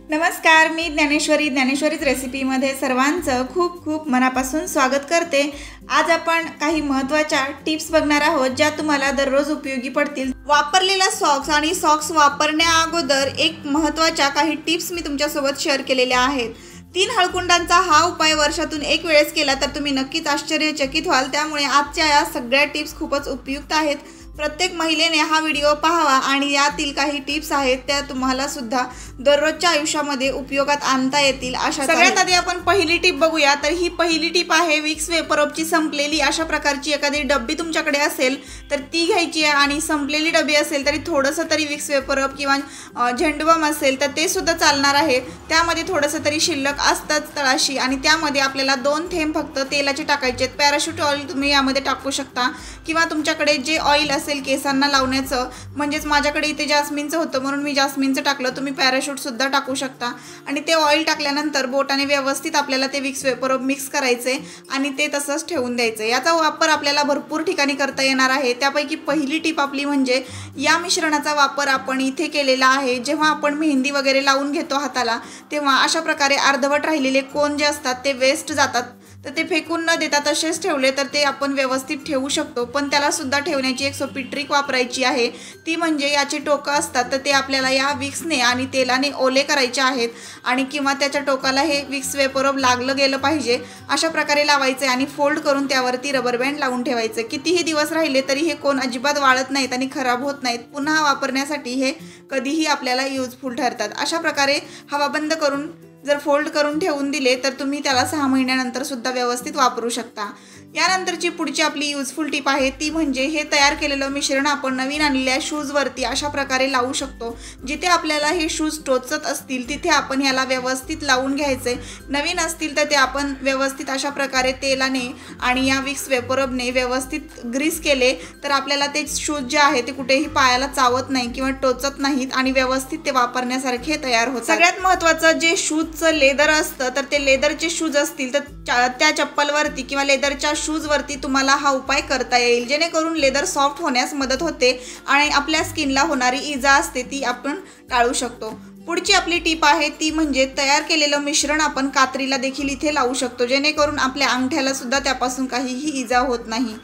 नमस्कार, मी ज्ञानेश्वरीच रेसिपीमध्ये सर्वांचं खूप खूप मनापासून स्वागत करते। आज आपण काही महत्त्वाच्या टिप्स बघणार आहोत ज्या तुम्हाला दररोज उपयोगी पडतील। वापरलेला सॉक्स आणि सॉक्स वापरण्याअगोदर एक महत्त्वाच्या काही टिप्स मी तुमच्यासोबत शेअर केलेल्या आहेत। 3 हळकुंडांचा हा उपाय वर्षातून एक वेळेस केला तर तुम्ही नक्कीच आश्चर्यचकित व्हाल। त्यामुळे आजच्या या सगळ्या टिप्स खूपच उपयुक्त आहेत। प्रत्येक महिलेने हा व्हिडिओ पाहावा आणि यातील काही टिप्स आहेत त्या तुम्हाला सुद्धा दररोजच्या आयुष्यामध्ये उपयोगात आणता येतील अशा। सगळ्यात आधी आपण पहिली टिप बघूया। तर ही पहिली टिप आहे विक्स वेपरअपची संपलेली अशा प्रकारची एखादी डब्बी तुमच्याकडे असेल तर ती घ्यायची आहे आणि संपलेली डब्बी असेल तरी थोडंसं तरी विक्स वेपरअप किंवा झेंडूबाम असेल तर ते सुद्धा चालणार आहे। त्यामध्ये थोडंसं तरी शिल्लक असतंच तळाशी आणि त्यामध्ये आपल्याला 2 थेंब फक्त तेलाचे टाकायचे आहेत। पॅराशूट ऑइल तुम्ही यामध्ये टाकू शकता किंवा तुमच्याकडे जे ऑइल केसांना लावण्याचं, म्हणजेच माझ्याकडे इथे जास्मिनचं होतं म्हणून मी जास्मिनचं टाकलं। तुम्ही पॅराशूट सुद्धा टाकू शकता आणि ते ऑइल टाकल्यानंतर बोटाने व्यवस्थित आपल्याला ते विक्स वेपरअप मिक्स करायचे आणि ते तसंच ठेवून द्यायचं। याचा वापर आपल्याला भरपूर ठिकाणी करता येणार आहे। त्यापैकी पहिली टिप आपली म्हणजे या मिश्रणाचा वापर आपण इथे केलेला आहे। जेव्हा आपण मेहंदी वगैरे लावून घेतो हाताला तेव्हा अशा प्रकारे अर्धवट राहिलेले कोन जे असतात ते वेस्ट जातात, तर ते फेकून न देता तसेच ठेवले तर ते आपण व्यवस्थित ठेवू शकतो। पण त्याला सुद्धा ठेवण्याची एक सोपी ट्रिक वापरायची आहे, ती म्हणजे याचे टोकं असतात तर ते आपल्याला या विक्सने आणि तेलाने ओले करायचे आहेत आणि किंवा त्याच्या टोकाला हे विक्स वेपरअप लागलं गेलं पाहिजे अशा प्रकारे लावायचे आणि फोल्ड करून त्यावरती रबर बँड लावून ठेवायचं। कितीही दिवस राहिले तरी हे कोन अजिबात वाळत नाहीत आणि खराब होत नाहीत। पुन्हा वापरण्यासाठी हे कधीही आपल्याला युजफुल ठरतात। अशा प्रकारे हवा बंद करून जर फोल्ड करून ठेवून दिले तर तुम्ही त्याला 6 महिन्यानंतर सुद्धा व्यवस्थित वापरू शकता। यानंतरची पुढची आपली युजफुल टिप आहे ती म्हणजे हे तयार केलेलं मिश्रण आपण नवीन आणलेल्या शूजवरती अशा प्रकारे लावू शकतो। जिथे आपल्याला हे शूज टोचत असतील तिथे आपण ह्याला व्यवस्थित लावून घ्यायचे। नवीन असतील तर ते आपण व्यवस्थित अशा प्रकारे तेलाने आणि या विक्स वेपरअपने व्यवस्थित ग्रीस केले तर आपल्याला ते शूज जे आहे ते कुठेही पायाला चावत नाही किंवा टोचत नाहीत आणि व्यवस्थित ते वापरण्यासारखे तयार होतात। सगळ्यात महत्त्वाचं जे शूजचं लेदर असतं तर ते लेदरचे शूज असतील तर त्या चप्पलवरती किंवा लेदरच्या शूजवरती तुम्हाला हा उपाय करता येईल, जेणेकरून लेदर सॉफ्ट होण्यास मदत होते आणि आपल्या स्किनला होणारी इजा असते ती आपण टाळू शकतो। पुढची आपली टिप आहे ती म्हणजे तयार केलेलं मिश्रण आपण कात्रीला देखील इथे लावू शकतो, जेणेकरून आपल्या अंगठ्याला सुद्धा त्यापासून काहीही इजा होत नाही।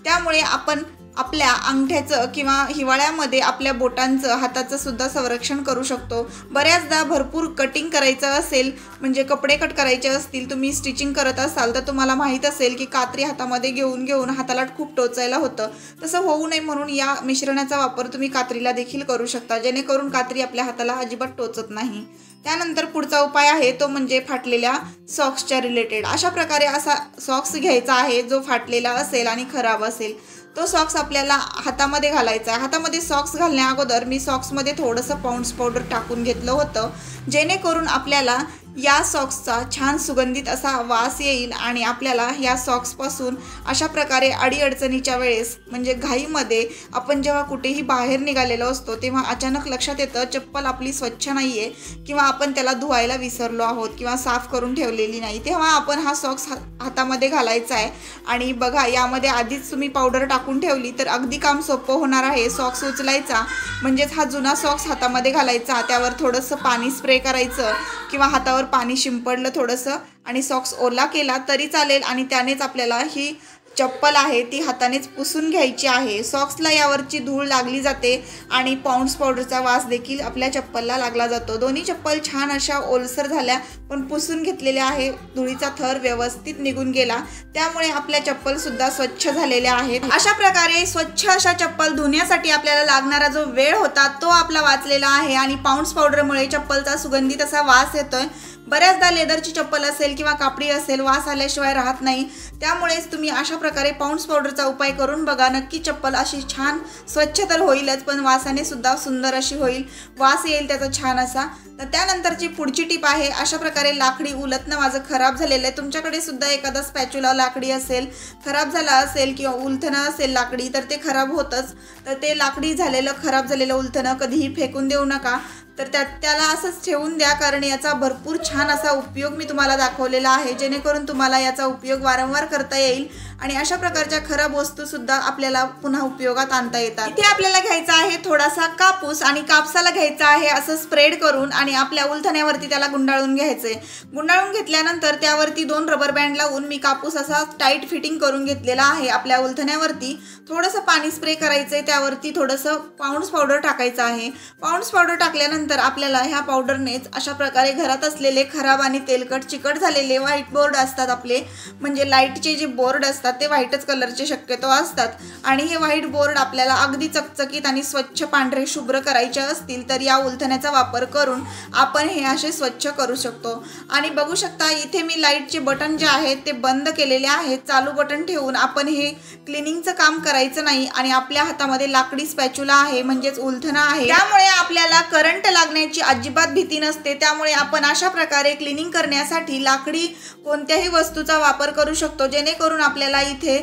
त्यामुळे आपण आपल्या अंगठ्याचं किंवा हिवाळ्यामध्ये आपल्या बोटांचं हाताचं सुद्धा संरक्षण करू शकतो। बऱ्याचदा भरपूर कटिंग करायचं असेल, म्हणजे कपडे कट करायचे असतील, तुम्ही स्टिचिंग करत असाल तर तुम्हाला माहीत असेल की कात्री हातामध्ये घेऊन हाताला खूप टोचायला होतं। तसं होऊ नये म्हणून या मिश्रणाचा वापर तुम्ही कात्रीला देखील करू शकता, जेणेकरून कात्री आपल्या हाताला अजिबात टोचत नाही। त्यानंतर पुढचा उपाय आहे तो म्हणजे फाटलेल्या सॉक्सच्या रिलेटेड। अशा प्रकारे असा सॉक्स घ्यायचा आहे जो फाटलेला असेल आणि खराब असेल। तो सॉक्स आपल्याला हातामध्ये घालायचा आहे। हातामध्ये सॉक्स घालण्या अगोदर मी सॉक्समध्ये थोडंसं पाऊंड्स पावडर टाकून घेतलं होतं, जेणेकरून आपल्याला या सॉक्सचा छान सुगंधित असा वास येईल आणि आपल्याला या सॉक्सपासून अशा प्रकारे अडीअडचणीच्या वेळेस म्हणजे घाईमध्ये आपण जेव्हा कुठेही बाहेर निघालेलो असतो तेव्हा अचानक लक्षात येतं चप्पल आपली स्वच्छ नाही आहे किंवा आपण त्याला धुवायला विसरलो आहोत किंवा साफ करून ठेवलेली नाही, तेव्हा आपण हा सॉक्स हातामध्ये घालायचा आहे आणि बघा यामध्ये आधीच तुम्ही पावडर टाकून ठेवली तर अगदी काम सोपं होणार आहे। सॉक्स उचलायचा म्हणजेच हा जुना सॉक्स हातामध्ये घालायचा, त्यावर थोडंसं पाणी स्प्रे करायचं किंवा हातावर पाणी शिंपडलं थोडंसं आणि सॉक्स ओला केला तरी चालेल आणि त्यानेच आपल्याला ही चप्पल आहे ती हातानेच पुसून घ्यायची आहे। सॉक्सला यावरची धूळ लागली जाते आणि पाऊंड्स पावडरचा वास देखील आपल्या चप्पलला लागला जातो। दोन्ही चप्पल छान अशा ओलसर झाल्या पण पुसून घेतलेल्या आहे, धुळीचा थर व्यवस्थित निघून गेला, त्यामुळे आपल्या चप्पल सुद्धा स्वच्छ झालेल्या आहेत। अशा प्रकारे स्वच्छ अशा चप्पल धुण्यासाठी आपल्याला लागणारा जो वेळ होता तो आपला वाचलेला आहे आणि पाऊंड्स पावडरमुळे चप्पलचा सुगंधित असा वास येतोय। बऱ्याचदा लेदरची चप्पल असेल किंवा कापडी असेल वास आल्याशिवाय राहत नाही, त्यामुळेच तुम्ही अशा प्रकारे पाऊंड्स पावडरचा उपाय करून बघा। नक्की चप्पल अशी छान स्वच्छ तर होईलच पण वासाने सुद्धा सुंदर अशी होईल, वास येईल त्याचा छान असा। तर त्यानंतरची पुढची टिप आहे अशा प्रकारे लाकडी उलथणं माझं खराब झालेलं आहे। तुमच्याकडे सुद्धा एखादा स्पॅच्युला लाकडी असेल, खराब झाला असेल किंवा उलथणं असेल लाकडी तर ते खराब होतंच, तर ते लाकडी झालेलं खराब झालेलं उलथणं कधीही फेकून देऊ नका। तर त्याला असंच ठेवून द्या, कारण याचा भरपूर छान असा उपयोग मी तुम्हाला दाखवलेला आहे, जेणेकरून तुम्हाला याचा उपयोग वारंवार करता येईल आणि अशा प्रकारच्या खराब वस्तूसुद्धा आपल्याला पुन्हा उपयोगात आणता येतात। इथे आपल्याला घ्यायचा आहे थोडासा कापूस आणि कापसाला घ्यायचा आहे असं स्प्रेड करून आणि आपल्या उलथण्यावरती त्याला गुंडाळून घ्यायचंय। गुंडाळून घेतल्यानंतर त्यावरती 2 रबर बँड लावून मी कापूस असा टाईट फिटिंग करून घेतलेला आहे। आपल्या उलथण्यावरती थोडंसं पाणी स्प्रे करायचंय, त्यावरती थोडंसं पाऊंड्स पावडर टाकायचं आहे। पाऊंड्स पावडर टाकल्यानंतर आपल्याला ह्या पावडरनेच अशा प्रकारे घरात असलेले खराब आणि तेलकट चिकट झालेले व्हाईट बोर्ड असतात आपले, म्हणजे लाईटचे जे बोर्ड असतात ते व्हाईटच कलरचे शक्यतो असतात आणि हे व्हाईट बोर्ड आपल्याला अगदी चकचकीत आणि स्वच्छ पांढरे शुभ्र करायचे असतील तर या उलथण्याचा वापर करून आपण हे असे स्वच्छ करू शकतो। आणि बघू शकता इथे मी लाईटचे बटन जे आहेत ते बंद केलेले आहेत। चालू बटन ठेवून आपण हे क्लिनिंगचं काम करायचं नाही आणि आपल्या हातामध्ये लाकडी स्पॅच्युला आहे म्हणजेच उलथणा आहे, त्यामुळे आपल्याला करंट लागण्याची अजिबात भीती नसते। त्यामुळे आपण अशा प्रकारे क्लिनिंग करण्यासाठी लाकडी कोणत्याही वस्तूचा वापर करू शकतो, जेणेकरून आपल्याला इथे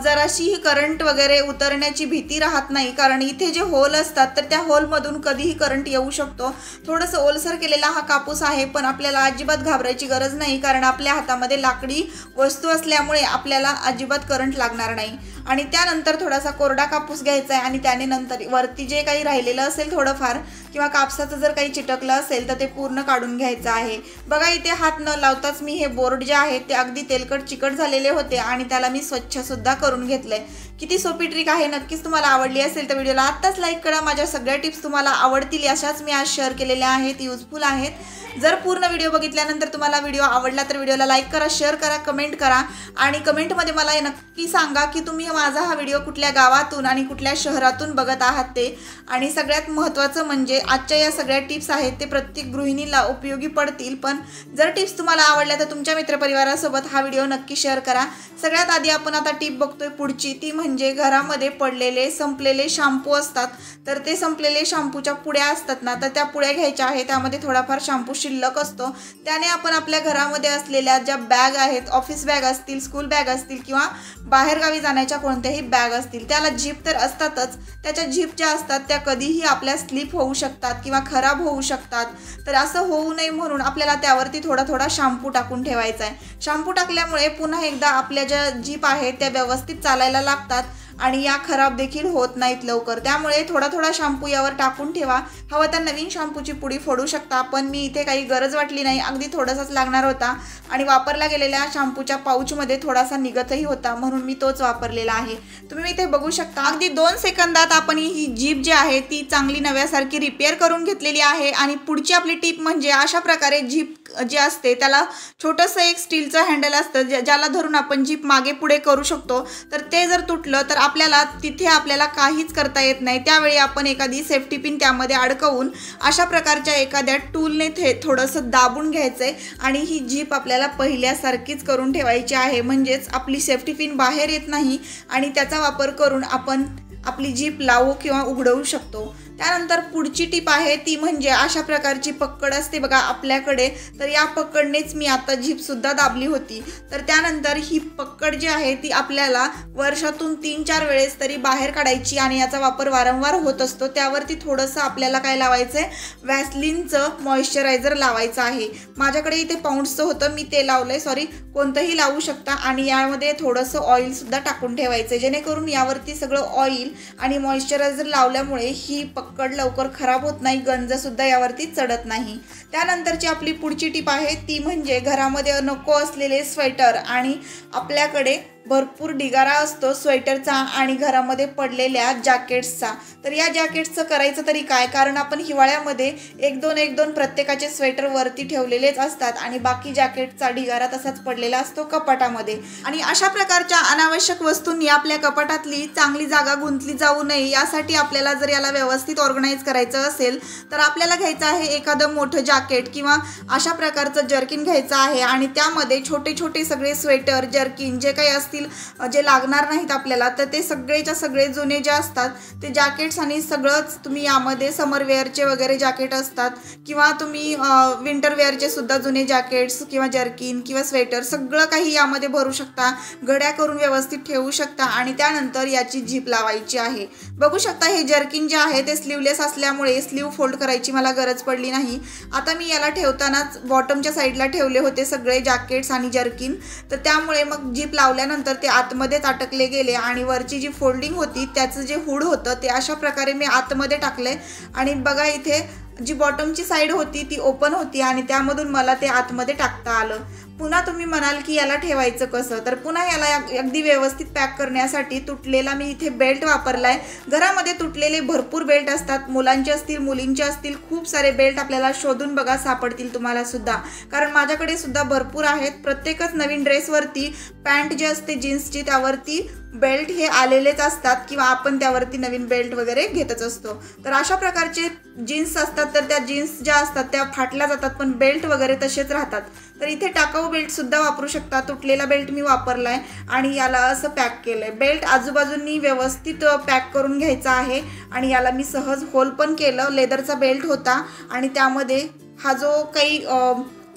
जराशी करंट वगैरे उतरण्याची भीती राहत नाही, कारण इथे जे होल असतात तर त्या होलमधून कधीही करंट येऊ शकतो। थोडंसं ओलसर केलेला हा कापूस आहे, पण आपल्याला अजिबात घाबरायची गरज नाही, कारण आपल्या हातामध्ये लाकडी वस्तू असल्यामुळे आपल्याला अजिबात करंट लागणार नाही। आणि त्यानंतर थोडासा कोरडा कापूस घ्यायचा आहे आणि त्याने नंतर वरती जे काही राहिलेलं असेल थोडंफार किंवा कापसाचं जर काही चिटकलं असेल तर ते पूर्ण काढून घ्यायचं आहे। बघा इथे हात न लावताच मी हे बोर्ड जे आहे ते अगदी तेलकट चिकट झालेले होते आणि त्याला मी स्वच्छ सुद्धा करून घेतलंय। किती सोपी ट्रिक आहे, नक्कीच तुम्हाला आवडली असेल तर व्हिडिओला आत्ताच लाईक करा। माझ्या सगळ्या टिप्स तुम्हाला आवडतील अशाच मी आज शेअर केलेल्या आहेत, युजफुल आहेत। जर पूर्ण व्हिडिओ बघितल्यानंतर तुम्हाला व्हिडिओ आवडला तर व्हिडिओला लाईक करा, शेअर करा, कमेंट करा आणि कमेंटमध्ये मला नक्की सांगा की तुम्ही माझा हा व्हिडिओ कुठल्या गावातून आणि कुठल्या शहरातून बघत आहात ते। आणि सगळ्यात महत्त्वाचं म्हणजे आजच्या या सगळ्या टिप्स आहेत ते प्रत्येक गृहिणीला उपयोगी पडतील, पण जर टिप्स तुम्हाला आवडल्या तर तुमच्या मित्रपरिवारासोबत हा व्हिडिओ नक्की शेअर करा। सगळ्यात आधी आपण आता टिप बघतोय पुढची, ती म्हणजे घरामध्ये पडलेले संपलेले शॅम्पू असतात तर ते संपलेले शॅम्पूच्या पुड्या असतात ना, तर त्या पुड्या घ्यायच्या आहे, त्यामध्ये थोडाफार शॅम्पू शिल्लक असतो, त्याने आपण आपल्या घरामध्ये असलेल्या ज्या बॅग आहेत, ऑफिस बॅग असतील, स्कूल बॅग असतील किंवा बाहेरगावी जाण्याच्या कोणत्याही बॅग असतील, त्याला झिप तर असतातच, त्याच्या झिप ज्या असतात त्या कधीही आपल्या स्लिप होऊ शकतात किंवा खराब होऊ शकतात। तर असं होऊ नये म्हणून आपल्याला त्यावरती थोडा थोडा शॅम्पू टाकून ठेवायचा आहे। शॅम्पू टाकल्यामुळे पुन्हा एकदा आपल्या ज्या झिप आहेत त्या व्यवस्थित चालायला लागतात आणि या खराब देखील होत नाहीत लवकर। त्यामुळे थोडा थोडा शॅम्पू यावर टाकून ठेवा। हवं तर नवीन शॅम्पूची पुडी फोडू शकता, पण मी इथे काही गरज वाटली नाही, अगदी थोडासाच लागणार होता आणि वापरला गेलेल्या शॅम्पूच्या पाऊचमध्ये थोडासा निघतही होता म्हणून मी तोच वापरलेला आहे। तुम्ही इथे बघू शकता अगदी 2 सेकंदात आपण ही जीप जी आहे ती चांगली नव्यासारखी रिपेअर करून घेतलेली आहे। आणि पुढची आपली टिप म्हणजे अशा प्रकारे जीप जी असते त्याला छोटंसं एक स्टीलचं हँडल असतं ज्याला धरून आपण जीप मागे पुढे करू शकतो, तर ते जर तुटलं तर आपल्याला काहीच करता येत नाही। त्यावेळी आपण एखादी सेफ्टी पिन त्यामध्ये अडकवून अशा प्रकारच्या एखाद्या टूलने थोडंसं दाबून घ्यायचंय आणि ही जीप आपल्याला पहिल्यासारखीच करून ठेवायची आहे, म्हणजेच आपली सेफ्टी पिन बाहेर येत नाही आणि त्याचा वापर करून आपण आपली जीप लावू किंवा उघडवू शकतो। त्यानंतर पुढची टिप आहे ती म्हणजे अशा प्रकारची पक्कड असते बघा आपल्याकडे, तर या पक्कडनेच मी आता जीप सुद्धा दाबली होती। तर त्यानंतर ही पक्कड जी आहे ती आपल्याला वर्षातून 3-4 वेळेस तरी बाहेर काढायची आणि याचा वापर वारंवार होत असतो। त्यावरती थोडंसं आपल्याला काय लावायचंय, व्हॅसलिनचं मॉइश्चरायझर लावायचं आहे। माझ्याकडे इथे पाऊंड्सचं होतं, मी ते लावलंय, कोणतंही लावू शकता। आणि यामध्ये थोडंसं ऑइल सुद्धा टाकून ठेवायचं, जेणेकरून यावरती सगळं ऑइल आणि मॉइश्चरायझर लावल्यामुळे ही पक्कड लवकर खराब होत नाही, गंज सुद्धा यावरती चढत नाही। त्यानंतरची आपली पुढची टिप आहे ती म्हणजे घरामध्ये नको असलेले स्वेटर आणि आपल्याकडे भरपूर ढिगारा असतो स्वेटरचा आणि घरामध्ये पडलेल्या जॅकेट्सचा। तर या जॅकेट्सचं करायचं तरी काय, कारण आपण हिवाळ्यामध्ये 1-2 प्रत्येकाचे स्वेटर वरती ठेवलेलेच असतात आणि बाकी जॅकेटचा ढिगारा तसाच पडलेला असतो कपाटामध्ये। आणि अशा प्रकारच्या अनावश्यक वस्तूंनी आपल्या कपाटातली चांगली जागा गुंतली जाऊ नये यासाठी आपल्याला जर याला व्यवस्थित ऑर्गनाइज करायचं असेल तर आपल्याला घ्यायचं आहे एखादं मोठं जॅकेट किंवा अशा प्रकारचं जर्किन घ्यायचं आहे आणि त्यामध्ये छोटे छोटे सगळे स्वेटर, जर्किन जे काही असतील असतील जे लागणार नाहीत आपल्याला, तर ते सगळेच्या सगळे जुने जे असतात ते जॅकेट्स आणि सगळंच तुम्ही यामध्ये समर वेअरचे वगैरे जॅकेट असतात किंवा तुम्ही विंटर वेअरचे सुद्धा जुने जॅकेट्स किंवा जर्किन किंवा स्वेटर सगळं काही यामध्ये भरू शकता, घड्या करून व्यवस्थित ठेवू शकता आणि त्यानंतर याची झिप लावायची आहे। बघू शकता हे जर्किन जे आहे ते स्लीवलेस असल्यामुळे स्लीव फोल्ड करायची मला गरज पडली नाही। आता मी याला ठेवतानाच बॉटमच्या साईडला ठेवले होते सगळे जॅकेट्स आणि जर्किन, तर त्यामुळे मग झिप लावल्यानंतर ते आतमध्येच अटकले गेले आणि वरची जी फोल्डिंग होती त्याचं जे हुड होतं ते अशा प्रकारे मी आतमध्ये टाकले आणि बघा इथे जी बॉटमची साईड होती ती ओपन होती आणि त्यामधून मला ते आतमध्ये टाकता आलं। पुन्हा तुम्ही म्हणाल की याला ठेवायचं कसं, तर पुन्हा याला अगदी व्यवस्थित पॅक करण्यासाठी तुटलेला मी इथे बेल्ट वापरलाय। घरामध्ये तुटलेले भरपूर बेल्ट असतात, मुलांचे असतील मुलींचे असतील, खूप सारे बेल्ट आपल्याला शोधून बघा सापडतील तुम्हाला सुद्धा, कारण माझ्याकडे सुद्धा भरपूर आहेत। प्रत्येकच नवीन ड्रेसवरती पॅन्ट जी असते जीन्सची त्यावरती बेल्ट हे आलेलेच असतात किंवा आपण त्यावरती नवीन बेल्ट वगैरे घेतच असतो। तर अशा प्रकारचे जीन्स असतात, तर त्या जीन्स ज्या असतात त्या फाटल्या जातात पण बेल्ट वगैरे तसेच राहतात। तर इथे टाकाऊ बेल्ट सुद्धा वापरू शकता। तुटलेला बेल्ट मी वापरलाय आणि याला असं पॅक केलंय। बेल्ट आजूबाजूंनी व्यवस्थित पॅक करून घ्यायचा आहे आणि याला मी सहज होल पण केलं। लेदरचा बेल्ट होता आणि त्यामध्ये हा जो काही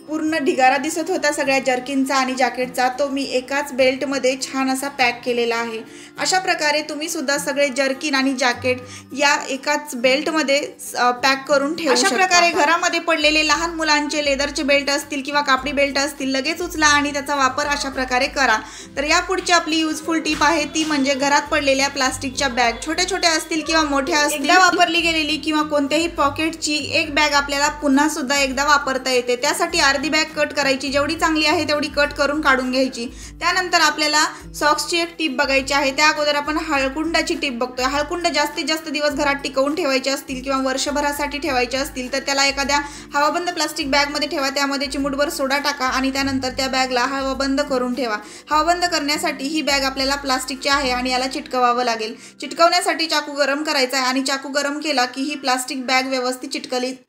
पूर्ण ढिगारा दिसत होता सगळ्या जर्किनचा आणि जॅकेटचा तो मी एकाच बेल्टमध्ये छान असा पॅक केलेला आहे। अशा प्रकारे तुम्ही सुद्धा सगळे जर्किन आणि जॅकेट या एकाच बेल्टमध्ये पॅक करून ठेवू शकता। अशा प्रकारे घरामध्ये पडलेले लहान मुलांचे लेदरचे बेल्ट असतील किंवा कापडी बेल्ट असतील लगेच उचला आणि त्याचा वापर अशा प्रकारे करा। तर या पुढची आपली युजफुल टिप आहे ती म्हणजे घरात पडलेल्या प्लास्टिकच्या बॅग, छोट्या छोट्या असतील किंवा मोठ्या असतील, एकदा वापरली गेलेली किंवा कोणत्याही पॉकेटची एक बॅग आपल्याला पुन्हा सुद्धा एकदा वापरता येते। त्यासाठी अर्धी बॅग कट करायची, जेवढी चांगली आहे तेवढी कट करून काढून घ्यायची। त्यानंतर आपल्याला सॉक्सची एक टिप बघायची आहे। त्या अगोदर आपण हळकुंडाची टिप बघतोय। हळकुंड जास्तीत जास्त दिवस घरात टिकवून ठेवायचे असतील किंवा वर्षभरासाठी ठेवायचे असतील तर त्याला एखाद्या हवाबंद प्लास्टिक बॅगमध्ये ठेवा, त्यामध्ये चिमूटभर सोडा टाका आणि त्यानंतर त्या बॅगला हवाबंद करून ठेवा। हवाबंद करण्यासाठी ही बॅग आपल्याला प्लास्टिकची आहे आणि याला चिटकवावं लागेल। चिटकवण्यासाठी चाकू गरम करायचा आहे आणि चाकू गरम केला की ही प्लास्टिक बॅग व्यवस्थित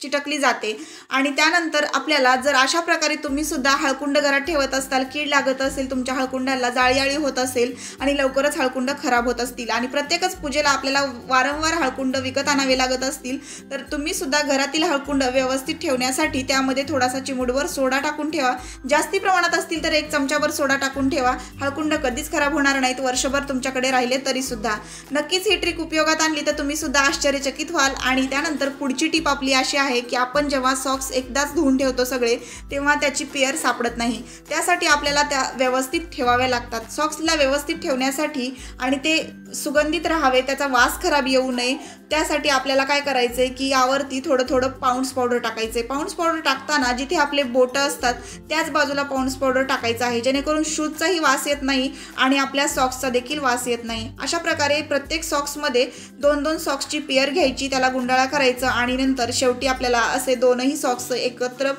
चिटकली जाते आणि त्यानंतर आपल्याला जर अशा प्रकारे तुम्ही सुद्धा हळकुंड घरात ठेवत असाल, कीड लागत असेल, तुमच्या हळकुंडाला जाळी होत असेल आणि लवकरच हळकुंड खराब होत असतील आणि प्रत्येकच पूजेला आपल्याला वारंवार हळकुंड विकत आणावे लागत असतील, तर तुम्ही सुद्धा घरातील हळकुंड व्यवस्थित ठेवण्यासाठी त्यामध्ये थोडासा चिमूटभर सोडा टाकून ठेवा। जास्ती प्रमाणात असतील तर 1 चमचाभर सोडा टाकून ठेवा। हळकुंड कधीच खराब होणार नाहीत, वर्षभर तुमच्याकडे राहिले तरी सुद्धा। नक्कीच ही ट्रिक उपयोगात आणली तर तुम्ही सुद्धा आश्चर्यचकित व्हाल। आणि त्यानंतर पुढची टिप आपली अशी आहे की आपण जेव्हा सॉक्स एकदाच धुवून ठेवतो सगळे तेव्हा त्याची पेअर सापडत नाही, त्यासाठी आपल्याला त्या व्यवस्थित ठेवाव्या लागतात। सॉक्सला व्यवस्थित ठेवण्यासाठी आणि ते सुगंधित राहावे, त्याचा वास खराब येऊ नये, त्यासाठी आपल्याला काय करायचंय की यावरती थोडं थोडं पाऊंड्स पावडर टाकायचंय। पाऊंड्स पावडर टाकताना जिथे आपले बोटं असतात त्याच बाजूला पाऊंड्स पावडर टाकायचं आहे, जेणेकरून शूजचाही वास येत नाही आणि आपल्या सॉक्सचा देखील वास येत नाही। अशा प्रकारे प्रत्येक सॉक्समध्ये 2-2 सॉक्सची पेअर घ्यायची, त्याला गुंडाळा करायचं आणि नंतर शेवटी आपल्याला असे दोनही सॉक्स एकत्र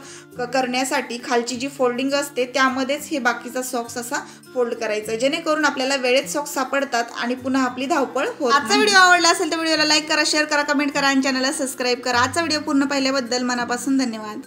करण्यासाठी खालची जी फोल्डिंग असते त्यामध्येच हे बाकीचा सॉक्स असा फोल्ड करायचा, जेणेकरून आपल्याला वेळेत सॉक्स सापडतात आणि पुन्हा आपली धावपळ होत नाही। आजचा व्हिडिओ आवडला असेल तर व्हिडिओला लाईक करा, शेअर करा, कमेंट करा आणि चॅनलला सबस्क्राईब करा। आजचा व्हिडिओ पूर्ण पाहिल्याबद्दल मनापासून धन्यवाद।